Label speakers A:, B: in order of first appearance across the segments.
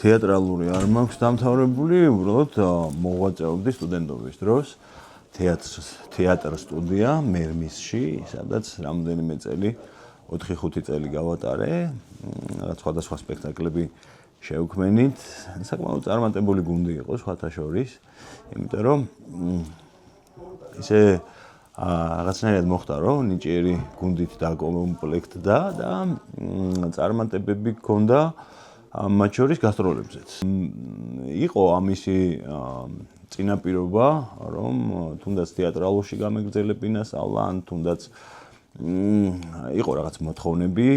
A: თეატრალური არ მაქვს დამთავრებული, უბრალოდ მოღვაწეობდი სტუდენტობის დროს თეატր სტუდია მერმისში, სადაც რამდენიმე წელი 4-5 წელი გავატარე, რაღაც სხვადასხვა სპექტაკლები შევქმენით, საკმაოდ წარმატებული გუნდი იყო სხვათა შორის, იმიტომ რომ ისე რაღაცნაირად მოხდა, რომ ნიჭიერი გუნდით დაკომპლექტდა და წარმატებები ჰქონდა მათ შორის გასტროლებზეც. იყო ამისი წინაპირობა, რომ თუნდაც თეატრალურში გამეგრძელებინა სწავლა, ან თუნდაც იყო რაღაც მოთხოვნები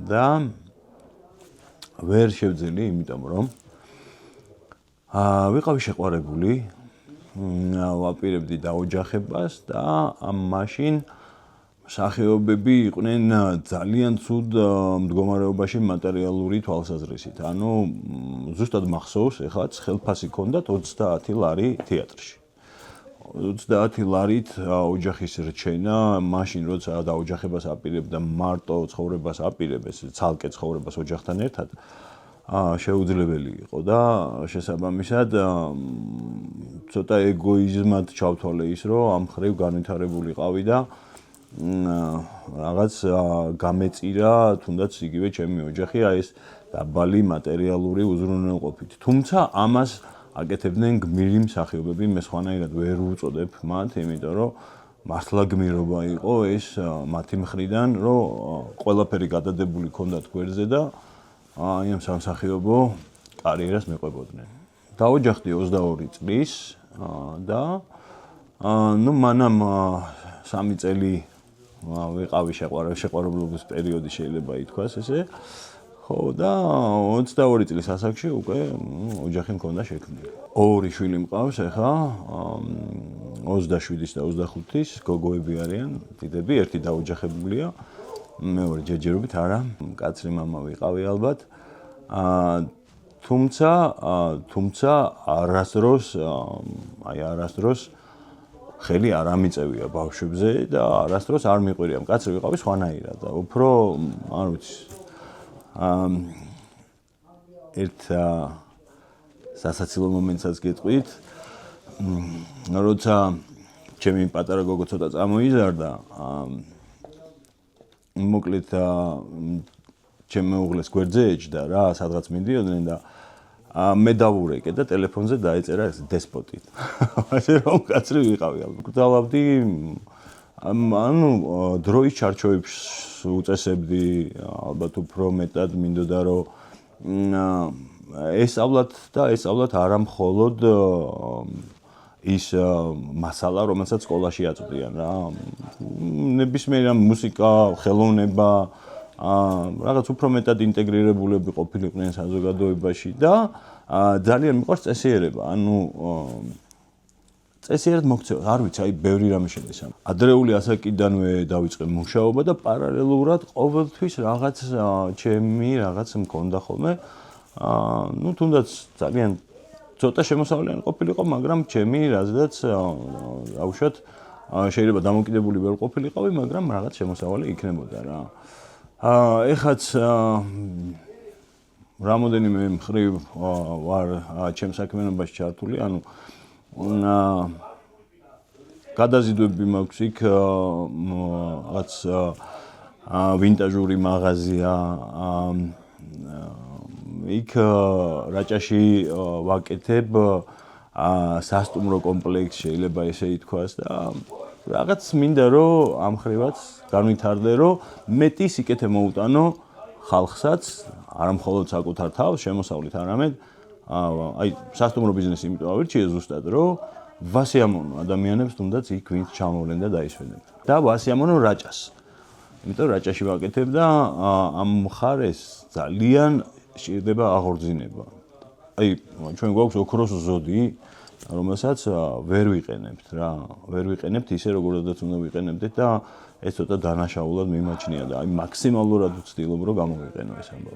A: და ვერ შევძელი, იმიტომ რომ ვიყავი შეყვარებული, ვაპირებდი დაოჯახებას და მაშინ მსახიობები იყვნენ ძალიან ცუდ მდგომარეობაში მატერიალური თვალსაზრისით. ანუ ზუსტად მახსოვს, ეხლა ხელფასი ჰქონდათ 30 ლარი თეატრში. 30 ლარით ოჯახის რჩენა, მაშინ როცა დაოჯახებას აპირებდა მარტო ცხოვრებას აპირებდეს, ცალკე ცხოვრებას ოჯახთან ერთად, შეუძლებელი იყო და შესაბამისად ცოტა ეგოიზმად ჩავთვალე ის, რომ ამ ხრივ განვითარებულიყავი და რაღაც გამეწირა თუნდაც იგივე ჩემი ოჯახი ეს დაბალი მატერიალური უზრუნველყოფით. თუმცა ამას აკეთებდნენ გმირი მსახიობები, მე სხვანაირად ვერ უწოდებ მათ, იმიტომ რომ მართლა გმირობა იყო ეს მათი მხრიდან, რომ ყველაფერი გადადებული ჰქონდათ გვერდზე და აი ამ სამსახიობო კარიერას მეყვებოდნენ. დაოჯახდი 22 წლის და ნუ მანამ 3 წელი ვიყავი შეყვარებულობის პერიოდი შეიძლება ითქვას ესე. ხო და 22 წლის ასაკში უკვე ოჯახი მქონდა შექმნილი. ორი შვილი მყავს ახლა 27-ის და 25-ის გოგოები არიან, დიდები, ერთი დაოჯახებულია, მეორე ჯერჯერობით არა, კაცრი მამა ვიყავი ალბათ. თუმცა არასდროს ხელი არ ამიწევია ბავშვებზე და არასდროს არ მიყვირია. კაცრი ვიყავი სხვანაირად და უფრო არ ვიცი ერთ სასაცილო მომენტსაც გეტყვით, როცა ჩემი პატარა გოგო ცოტა წამოიზარდა, მოკლედ ჩემ მეუღლეს გვერდზე ეჯდა რა, სადღაც მიდიოდნენ და მე დავურეკე და ტელეფონზე დაეწერა ეს დესპოტი. ასე რომ კაცრი ვიყავი, გვდავავდი, ანუ დროის ჩარჩოებს უწესებდი, ალბათ უფრო მეტად მინდოდა რომ ესწავლათ არა მხოლოდ ის მასალა, რომელსაც სკოლაში აწვდიან რა. ნებისმიერი მუსიკა, ხელოვნება, რაღაც უფრო მეტად ინტეგრირებულები ყოფილიყვნენ საზოგადოებაში და ძალიან მიყვარს წესიერება. ანუ წესიერად მოქცევა, არ ვიცი, აი ბევრი რამე შედის ამ. ადრეული ასაკიდანვე დავიწყე მუშაობა და პარალელურად ყოველთვის რაღაც ჩემი რაღაც მქონდა ხოლმე. ნუ თუნდაც ძალიან ცოტა შემოსავლიანი ყოფილიყო, მაგრამ ჩემი რაზედაც აუშვათ შეიძლება დამოკიდებული ვერ ყოფილიყავი, მაგრამ რაღაც შემოსავალი იქნებოდა რა. ეხაც რამოდენიმე მხრივ ვარ ჩემ საქმიანობაში ჩართული, ანუ გადაზიდვები მაქვს იქ რაღაც ვინტაჟური მაღაზია, იქ რაჭაში ვაკეთებ სასტუმრო კომპლექსს შეიძლება ესე ითქვას და რაღაც მინდა რომ ამ ხრივაც განვითარდე, რომ მეტი სიკეთე მოუტანო ხალხსაც, არა მხოლოდ საკუთარ თავს, შემოსავლით არამედ აი სასტუმრო ბიზნესი იმიტომ ავირჩიე ზუსტად, რომ ვასიამოვნო ადამიანებს თუნდაც იქ ვინც ჩამოვლენ და დაისვენენ. და ვასიამოვნო რაჭას. იმიტომ რაჭაში ვაკეთებ და ამ მხარეს ძალიან სჭირდება აღორძინება. აი ჩვენ გვაქვს ოქროს ზოდი, რომელსაც ვერ ვიყენებთ რა, ვერ ვიყენებთ ისე როგორაც უნდა ვიყენებდეთ და ეს ცოტა დანაშაულად მიმაჩნია და აი მაქსიმალურად ვცდილობ რომ გამოვიყენო ეს ამბავი.